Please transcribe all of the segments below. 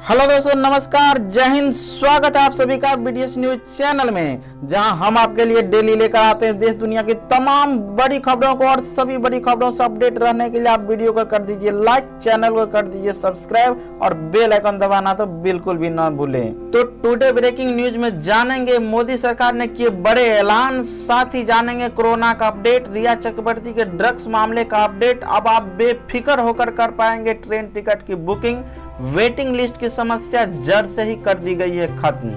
Hello दोस्तों, नमस्कार, जय हिंद। स्वागत है आप सभी का बीडीएस न्यूज चैनल में, जहां हम आपके लिए डेली लेकर आते हैं देश दुनिया की तमाम बड़ी खबरों को। और सभी बड़ी खबरों से अपडेट रहने के लिए आप वीडियो को कर दीजिए लाइक, चैनल को कर दीजिए सब्सक्राइब और बेल आइकन दबाना तो बिल्कुल भी ना भूलें। तो टुडे ब्रेकिंग न्यूज में जानेंगे मोदी सरकार ने किए बड़े ऐलान, साथ ही जानेंगे कोरोना का अपडेट, रिया चक्रवर्ती के ड्रग्स मामले का अपडेट। अब आप बेफिक्र होकर कर पाएंगे ट्रेन टिकट की बुकिंग। वेटिंग लिस्ट की समस्या जड़ से ही कर दी गई है खत्म।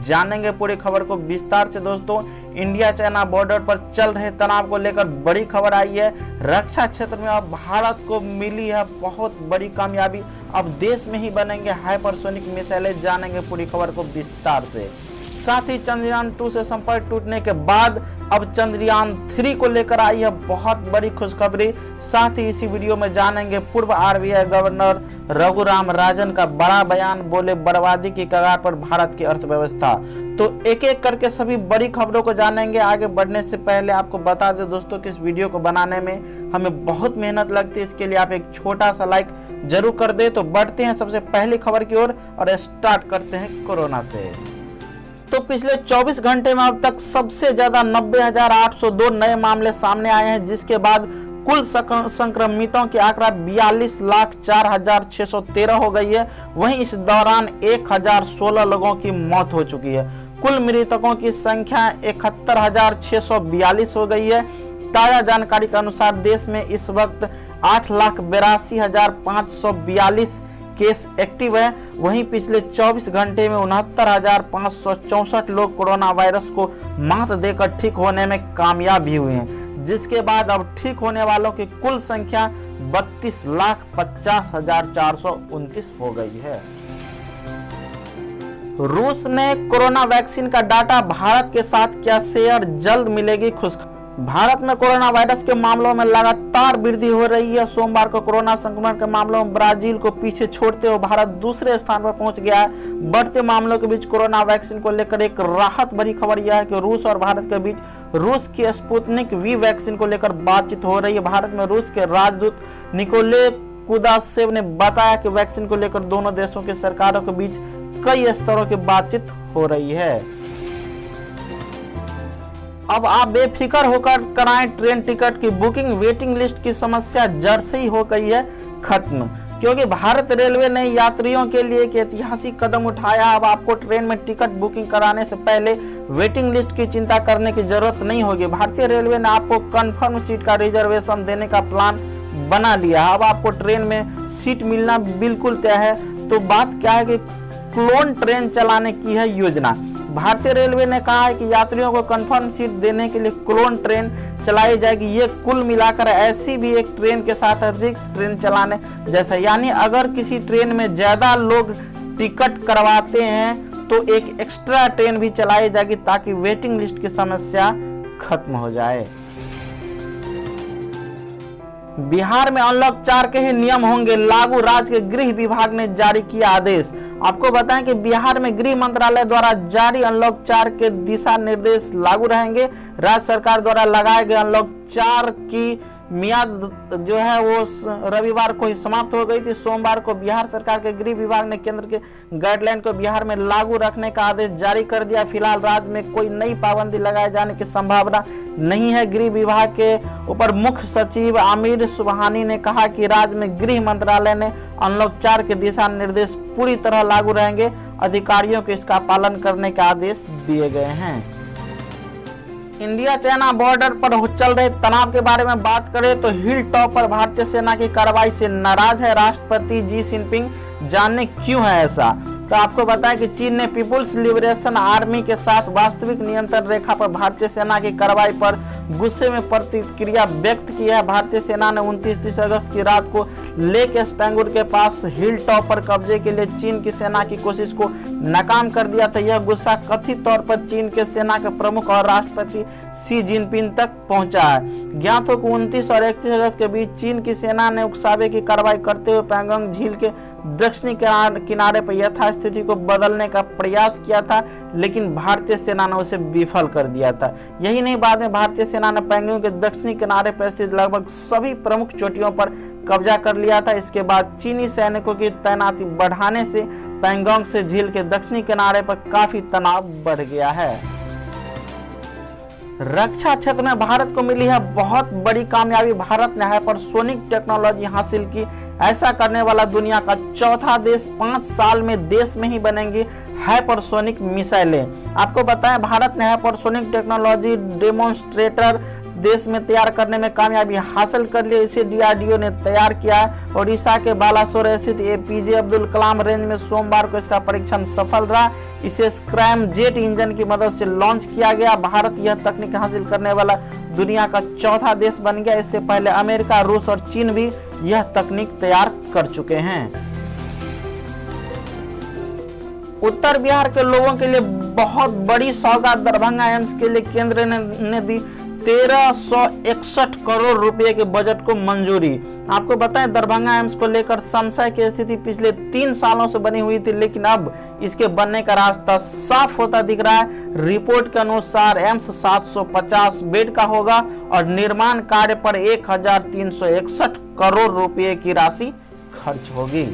जानेंगे पूरी खबर को विस्तार से दोस्तों। इंडिया चाइना बॉर्डर पर चल रहे तनाव को लेकर बड़ी खबर आई है। रक्षा क्षेत्र में अब भारत को मिली है बहुत बड़ी कामयाबी। अब देश में ही बनेंगे हाइपरसोनिक मिसाइलें। जानेंगे पूरी खबर को विस्तार से। साथ ही चंद्रयान 2 से संपर्क टूटने के बाद अब चंद्रयान 3 को लेकर आई है बहुत बड़ी खुशखबरी। साथ ही इसी वीडियो में जानेंगे पूर्व आरबीआई गवर्नर रघुराम राजन का बड़ा बयान, बोले बर्बादी की कगार पर भारत की अर्थव्यवस्था। तो एक एक करके सभी बड़ी खबरों को जानेंगे। आगे बढ़ने से पहले आपको बता दें दोस्तों कि इस वीडियो को बनाने में हमें बहुत मेहनत लगती है, इसके लिए आप एक छोटा सा लाइक जरूर कर दे। तो बढ़ते हैं सबसे पहली खबर की ओर और स्टार्ट करते हैं कोरोना से। तो पिछले 24 घंटे में अब तक सबसे ज्यादा 90,802 नए मामले सामने आए हैं, जिसके बाद कुल संक्रमितों की आंकड़ा 42,04,613 हो गई है। वहीं इस दौरान 1,016 लोगों की मौत हो चुकी है। कुल मृतकों की संख्या 71,642 हो गई है। ताजा जानकारी के अनुसार देश में इस वक्त 8,82,542 केस एक्टिव है। वहीं पिछले 24 घंटे में 69,564 लोग कोरोना वायरस को मात देकर ठीक होने में कामयाब भी हुए हैं, जिसके बाद अब ठीक होने वालों की कुल संख्या 32,50,429 हो गई है। रूस ने कोरोना वैक्सीन का डाटा भारत के साथ किया शेयर, जल्द मिलेगी खुशखबरी। भारत में कोरोना वायरस के मामलों में लगातार वृद्धि हो रही है। सोमवार को कोरोना संक्रमण के मामलों में ब्राजील को पीछे छोड़ते हुए भारत दूसरे स्थान पर पहुंच गया है। बढ़ते मामलों के बीच कोरोना वैक्सीन को लेकर एक राहत भरी खबर यह है कि रूस और भारत के बीच रूस की स्पुतनिक वी वैक्सीन को लेकर बातचीत हो रही है। भारत में रूस के राजदूत निकोले कुदाशेव ने बताया कि वैक्सीन को लेकर दोनों देशों की सरकारों के बीच कई स्तरों की बातचीत हो रही है। अब आप बेफिक्र होकर कराएं ट्रेन टिकट की बुकिंग। वेटिंग लिस्ट की समस्या जड़ से ही हो गई है खत्म, क्योंकि भारत रेलवे ने यात्रियों के लिए एक ऐतिहासिक कदम उठाया। अब आपको ट्रेन में टिकट बुकिंग कराने से पहले वेटिंग लिस्ट की चिंता करने की जरूरत नहीं होगी। भारतीय रेलवे ने आपको कंफर्म सीट का रिजर्वेशन देने का प्लान बना लिया। अब आपको ट्रेन में सीट मिलना बिल्कुल तय है। तो बात क्या है कि क्लोन ट्रेन चलाने की है योजना। भारतीय रेलवे ने कहा है कि यात्रियों को कंफर्म सीट देने के लिए क्लोन ट्रेन चलाई जाएगी। ये कुल मिलाकर ऐसी भी एक ट्रेन के साथ अतिरिक्त ट्रेन चलाने जैसा, यानी अगर किसी ट्रेन में ज्यादा लोग टिकट करवाते हैं तो एक एक्स्ट्रा ट्रेन भी चलाई जाएगी, ताकि वेटिंग लिस्ट की समस्या खत्म हो जाए। बिहार में अनलॉक 4 के ही नियम होंगे लागू, राज्य के गृह विभाग ने जारी किया आदेश। आपको बताएं कि बिहार में गृह मंत्रालय द्वारा जारी अनलॉक 4 के दिशा निर्देश लागू रहेंगे। राज्य सरकार द्वारा लगाए गए अनलॉक 4 की मियाद जो है वो रविवार को ही समाप्त हो गई थी। सोमवार को बिहार सरकार के गृह विभाग ने केंद्र के गाइडलाइन को बिहार में लागू रखने का आदेश जारी कर दिया। फिलहाल राज्य में कोई नई पाबंदी लगाए जाने की संभावना नहीं है। गृह विभाग के ऊपर मुख्य सचिव आमिर सुबहानी ने कहा कि राज्य में गृह मंत्रालय ने अनलॉक 4 के दिशा निर्देश पूरी तरह लागू रहेंगे। अधिकारियों को इसका पालन करने के आदेश दिए गए हैं। इंडिया चाइना बॉर्डर पर चल रहे तनाव के बारे में बात करें तो हिल टॉप पर भारतीय सेना की कार्रवाई से नाराज है राष्ट्रपति जी जिनपिंग। जानने क्यों है ऐसा, तो आपको बताएं कि चीन ने पीपुल्स लिबरेशन आर्मी के साथ वास्तविक नियंत्रण रेखा पर भारतीय सेना की कार्रवाई पर गुस्से में प्रतिक्रिया व्यक्त की है। भारतीय सेना ने 29 अगस्त की रात को लेक स्पैंगुर के पास हिल टॉप पर कब्जे के लिए चीन की सेना की कोशिश को नाकाम कर दिया था। यह गुस्सा कथित तौर पर चीन के सेना के प्रमुख और राष्ट्रपति शी जिनपिंग तक पहुंचा है। ज्ञात हो कि 29 और 31 अगस्त के बीच चीन की सेना ने उकसावे की कार्रवाई करते हुए पैंगोंग झील के दक्षिणी किनारे पर यथास्थिति को बदलने का प्रयास किया था, लेकिन भारतीय सेना ने उसे विफल कर दिया था। यही नहीं, बाद में भारतीय सेना ने पैंगोंग के दक्षिणी किनारे पर स्थित लगभग सभी प्रमुख चोटियों पर कब्जा कर लिया था। इसके बाद चीनी सैनिकों की तैनाती बढ़ाने से पैंगोंग से झील के दक्षिणी किनारे पर काफी तनाव बढ़ गया है। रक्षा क्षेत्र में भारत को मिली है बहुत बड़ी कामयाबी। भारत ने हाइपरसोनिक टेक्नोलॉजी हासिल की। ऐसा करने वाला दुनिया का चौथा देश। 5 साल में देश में ही बनेंगी हाइपरसोनिक मिसाइलें। आपको बताएं, भारत ने हाइपरसोनिक टेक्नोलॉजी डेमोन्स्ट्रेटर देश में तैयार करने में कामयाबी हासिल कर ली। इसे DRDO ने तैयार किया है। ओडिशा के बालासोर स्थित APJ अब्दुल कलाम रेंज में सोमवार को इसका परीक्षण सफल रहा। इसे स्क्रैम जेट इंजन की मदद से लॉन्च किया गया। भारत यह तकनीक हासिल करने वाला दुनिया का चौथा देश बन गया। इससे पहले अमेरिका, रूस और चीन भी यह तकनीक तैयार कर चुके हैं। उत्तर बिहार के लोगों के लिए बहुत बड़ी सौगात। दरभंगा एम्स के लिए केंद्र ने दी 1361 करोड़ रुपए के बजट को मंजूरी। आपको बताएं, दरभंगा एम्स को लेकर संशय की स्थिति पिछले 3 सालों से बनी हुई थी, लेकिन अब इसके बनने का रास्ता साफ होता दिख रहा है। रिपोर्ट के अनुसार एम्स 750 बेड का होगा और निर्माण कार्य पर 1361 करोड़ रुपए की राशि खर्च होगी।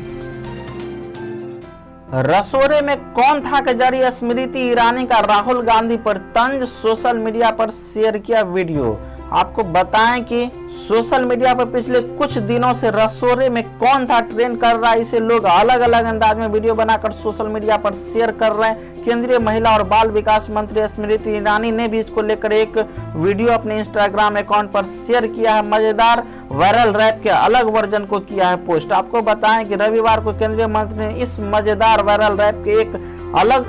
रसोरे में कौन था के जरिए स्मृति ईरानी का राहुल गांधी पर तंज। सोशल मीडिया पर शेयर किया वीडियो। आपको बताएं कि सोशल मीडिया पर पिछले कुछ दिनों से रसोरे में कौन था ट्रेंड कर रहा है। इसे लोग अलग अलग अंदाज में वीडियो बनाकर सोशल मीडिया पर शेयर कर रहे हैं। केंद्रीय महिला और बाल विकास मंत्री स्मृति ईरानी ने भी इसको लेकर एक वीडियो अपने इंस्टाग्राम अकाउंट पर शेयर किया है। मजेदार वायरल रैप के अलग वर्जन को किया है पोस्ट। आपको बताएं कि रविवार को केंद्रीय मंत्री ने इस मजेदार वायरल रैप के एक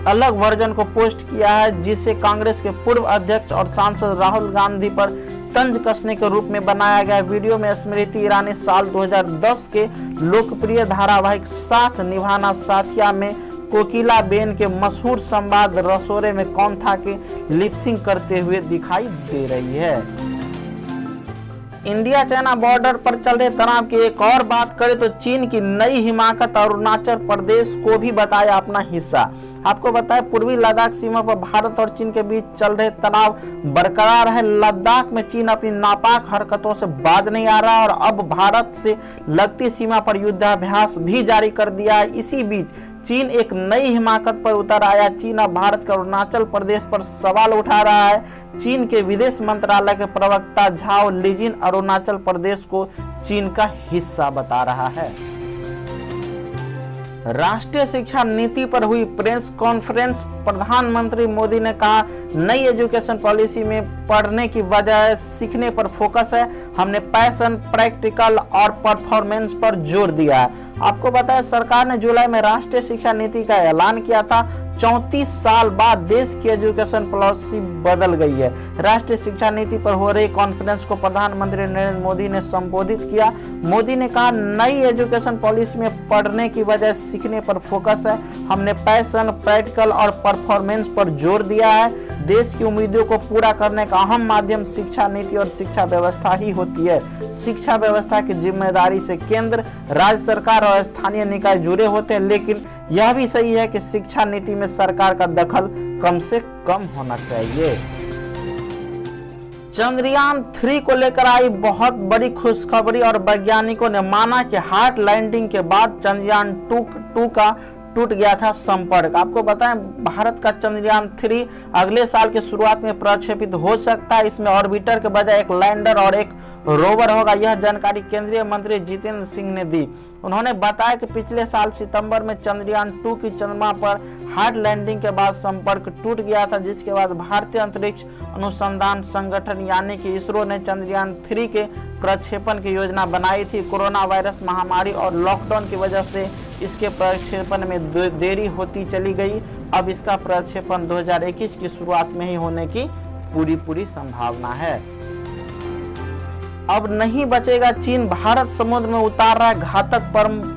अलग वर्जन को पोस्ट किया है, जिसे कांग्रेस के पूर्व अध्यक्ष और सांसद राहुल गांधी पर तंज कसने के रूप में बनाया गया। वीडियो में स्मृति ईरानी साल 2010 के लोकप्रिय धारावाहिक साथ निभाना साथिया में कोकिला बेन के मशहूर संवाद रसोरे में कौन था के लिपसिंग करते हुए दिखाई दे रही है। इंडिया चाइना बॉर्डर पर चल रहे तनाव की एक और बात करें तो चीन की नई हिमाकत और अरुणाचल प्रदेश को भी बताया अपना हिस्सा। आपको बताएं, पूर्वी लद्दाख सीमा पर भारत और चीन के बीच चल रहे तनाव बरकरार है। लद्दाख में चीन अपनी नापाक हरकतों से बाज नहीं आ रहा और अब भारत से लगती सीमा पर युद्धाभ्यास भी जारी कर दिया है। इसी बीच चीन एक नई हिमाकत पर उतर आया। चीन अब भारत के अरुणाचल प्रदेश पर सवाल उठा रहा है। चीन के विदेश मंत्रालय के प्रवक्ता झाओ लिजिन अरुणाचल प्रदेश को चीन का हिस्सा बता रहा है। राष्ट्रीय शिक्षा नीति पर हुई प्रेस कॉन्फ्रेंस। प्रधानमंत्री मोदी ने कहा, नई एजुकेशन पॉलिसी में पढ़ने की बजाय सीखने पर फोकस है। हमने पैशन, प्रैक्टिकल और परफॉर्मेंस पर जोर दिया है। आपको बताया, सरकार ने जुलाई में राष्ट्रीय शिक्षा नीति का ऐलान किया था। 34 साल बाद देश की एजुकेशन पॉलिसी बदल गई है। राष्ट्रीय शिक्षा नीति पर हो रही कॉन्फ्रेंस को प्रधानमंत्री नरेंद्र मोदी ने संबोधित किया। मोदी ने कहा, नई एजुकेशन पॉलिसी में पढ़ने की बजाय सीखने पर फोकस है। हमने पैशन, प्रैक्टिकल और परफॉर्मेंस पर जोर दिया है। देश की उम्मीदों को पूरा करने का अहम माध्यम शिक्षा नीति और शिक्षा व्यवस्था ही होती है। शिक्षा व्यवस्था की जिम्मेदारी से केंद्र, राज्य सरकार और स्थानीय निकाय जुड़े होते हैं, लेकिन यह भी सही है कि शिक्षा नीति में सरकार का दखल कम से कम होना चाहिए। चंद्रयान 3 को लेकर आई बहुत बड़ी खुशखबरी और वैज्ञानिकों ने माना कि हार्ड लैंडिंग के बाद चंद्रयान 2 का टूट गया था संपर्क। आपको बताएं, भारत का चंद्रयान 3 अगले साल की शुरुआत में प्रक्षेपित हो सकता है। इसमें ऑर्बिटर के बजाय एक लैंडर और एक रोवर होगा। यह जानकारी केंद्रीय मंत्री जितेंद्र सिंह ने दी। उन्होंने बताया कि पिछले साल सितंबर में चंद्रयान 2 की चंद्रमा पर हार्ड लैंडिंग के बाद संपर्क टूट गया था, जिसके बाद भारतीय अंतरिक्ष अनुसंधान संगठन यानी कि इसरो ने चंद्रयान 3 के प्रक्षेपण की योजना बनाई थी। कोरोना वायरस महामारी और लॉकडाउन की वजह से इसके प्रक्षेपण में देरी होती चली गई। अब इसका प्रक्षेपण 2021 की शुरुआत में ही होने की पूरी संभावना है। अब नहीं बचेगा चीन। भारत समुद्र में उतार रहा है घातक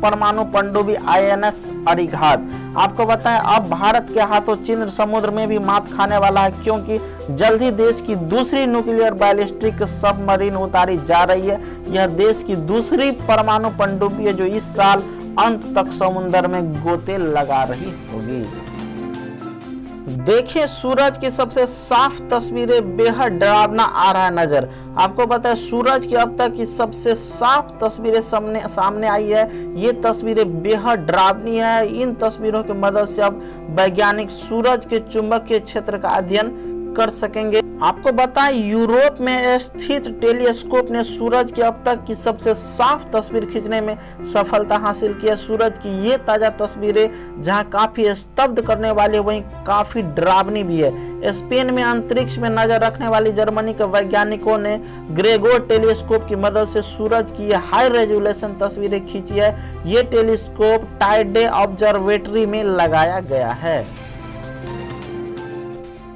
परमाणु पनडुब्बी INS अरिहंत। आपको बताएं, अब भारत के हाथों चीन समुद्र में भी मात खाने वाला है, क्योंकि जल्द ही देश की दूसरी न्यूक्लियर बैलिस्टिक सबमरीन उतारी जा रही है। यह देश की दूसरी परमाणु पनडुब्बी है जो इस साल अंत तक समुद्र में गोते लगा रही होगी। देखिए सूरज की सबसे साफ तस्वीरें बेहद डरावना आ रहा है नजर। आपको पता है सूरज की अब तक की सबसे साफ तस्वीरें सामने आई है। ये तस्वीरें बेहद डरावनी है। इन तस्वीरों की मदद से अब वैज्ञानिक सूरज के चुंबकीय क्षेत्र का अध्ययन कर सकेंगे। आपको बताएं यूरोप में स्थित टेलीस्कोप ने सूरज की अब तक की सबसे साफ तस्वीर खींचने में सफलता हासिल की है। सूरज की ये ताजा तस्वीरें जहां काफी स्तब्ध करने वाली वहीं काफी डरावनी भी है। स्पेन में अंतरिक्ष में नजर रखने वाली जर्मनी के वैज्ञानिकों ने ग्रेगोर टेलीस्कोप की मदद से सूरज की हाई रेजोल्यूशन तस्वीरें खींची है। ये टेलीस्कोप टाइडे ऑब्जर्वेटरी में लगाया गया है।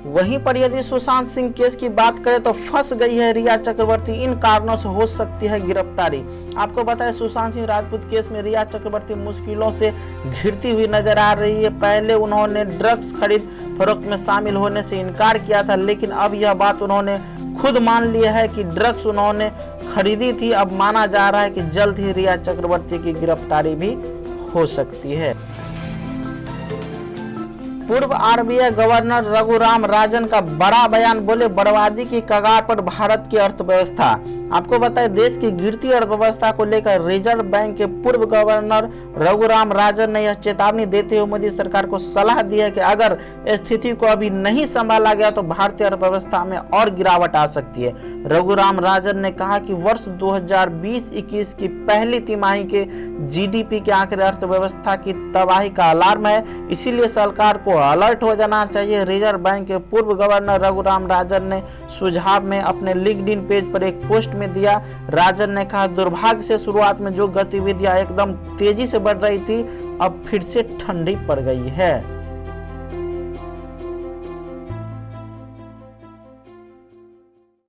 वहीं पर यदि सुशांत सिंह केस की बात करें तो फंस गई है रिया चक्रवर्ती। इन कारणों से हो सकती है गिरफ्तारी। आपको बताएं सुशांत सिंह राजपूत केस में रिया चक्रवर्ती मुश्किलों से घिरती हुई नजर आ रही है। पहले उन्होंने ड्रग्स खरीद फरोख्त में शामिल होने से इनकार किया था, लेकिन अब यह बात उन्होंने खुद मान लिया है कि ड्रग्स उन्होंने खरीदी थी। अब माना जा रहा है कि जल्द ही रिया चक्रवर्ती की गिरफ्तारी भी हो सकती है। पूर्व आरबीआई गवर्नर रघुराम राजन का बड़ा बयान, बोले बर्बादी की कगार पर भारत की अर्थव्यवस्था। आपको बताएं देश की गिरती अर्थव्यवस्था को लेकर रिजर्व बैंक के पूर्व गवर्नर रघुराम राजन ने यह चेतावनी देते हुए मोदी सरकार को सलाह दी है कि अगर स्थिति को अभी नहीं संभाला गया तो भारतीय अर्थव्यवस्था में और गिरावट आ सकती है। रघुराम राजन ने कहा कि वर्ष 2020-21 की पहली तिमाही के जीडीपी के आंकड़े अर्थव्यवस्था की तबाही का अलार्म है, इसीलिए सरकार को अलर्ट हो जाना चाहिए। रिजर्व बैंक के पूर्व गवर्नर रघुराम राजन ने सुझाव में अपने लिंक्डइन पेज पर एक पोस्ट में दिया। राजन ने कहा दुर्भाग्य से शुरुआत में जो गतिविधियां एकदम तेजी से बढ़ रही थी अब फिर से ठंडी पड़ गई है।